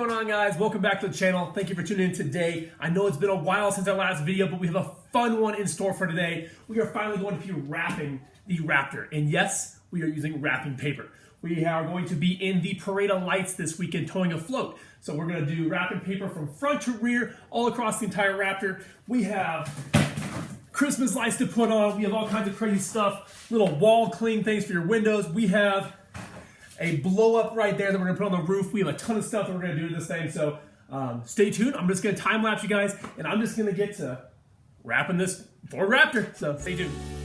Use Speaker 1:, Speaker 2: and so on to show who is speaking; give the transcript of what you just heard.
Speaker 1: going on, guys? Welcome back to the channel. Thank you for tuning in today. I know it's been a while since our last video, but we have a fun one in store for today. We are finally going to be wrapping the Raptor. And yes, we are using wrapping paper. We are going to be in the Parade of Lights this weekend towing a float. So we're going to do wrapping paper from front to rear all across the entire Raptor. We have Christmas lights to put on. We have all kinds of crazy stuff. Little wall cling things for your windows. We have a blow up right there that we're gonna put on the roof. We have a ton of stuff that we're gonna do to this thing. So stay tuned. I'm just gonna time lapse you guys and I'm just gonna get to wrapping this Ford Raptor. So stay tuned.